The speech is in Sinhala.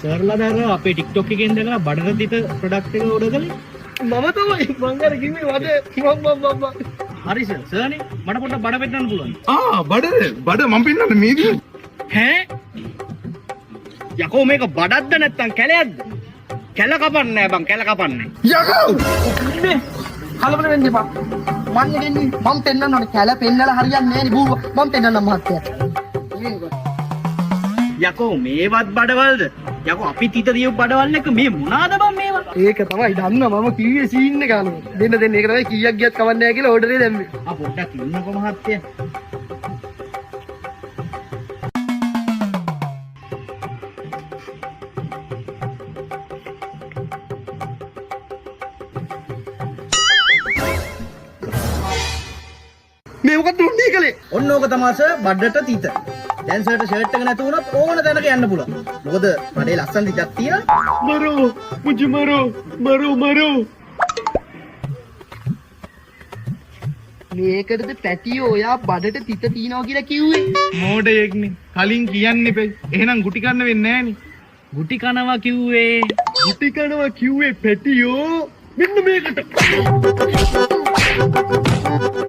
සර්ලා දාලා අපේ TikTok එකේ ඉඳලා බඩට තිත ප්‍රොඩක්ට් එක ඕඩර් කළේ. මම තමයි මං අර කිව්වේ වද හරි සර්නේ මට පොඩ්ඩක් බඩ පෙන්නන්න පුළුවන්. බඩ මම පෙන්නන්න මේක. ඈ යකෝ මේක බඩක්ද නැත්තම් කැලයක්ද? කැල කපන්නේ නැහැ බං කැල කපන්නේ. ඉන්නේ කලබල වෙන්න එපා. මං නෙන්නේ මම පෙන්නන්න ඕනේ කැල පෙන්නලා හරියන්නේ නැහැ නේ බූව. මම පෙන්නන්නම් මහත්තයා. යකෝ මේවත් බඩවලද? යකෝ අපි තිත දියු බඩවල් එක මේ මොනවාද බං මේවා? ඒක තමයි දන්නවා මම කිව්වේ සීන් එක අනුව. දෙන්න ඒක තමයි කීයක් ගියත් කවන්නේ නැහැ කියලා ඕඩරේ දැම්මේ. පොඩ්ඩක් ඉන්නකො මහත්තයා. මේ මොකක්ද උන්නේ කලේ? ඔන්න ඕක තමයි සර් බඩට තිත. දැන් සර්ට ෂර්ට් එක නැති වුණොත් ඕන තැනක යන්න පුළුවන්. මොකද බඩේ ලස්සන තිතක් තියෙනවා. මරෝ මුජි මරෝ මේකටද පැටියෝ ඔයා බඩට තිත තියනවා කියලා කිව්වේ? මෝඩයෙක්නේ. කලින් කියන්න එපේ. එහෙනම් ගුටි කන්න වෙන්නේ නැහනේ. ගුටි කනවා කිව්වේ. ගුටි කනවා කිව්වේ පැටියෝ මෙන්න මේකට.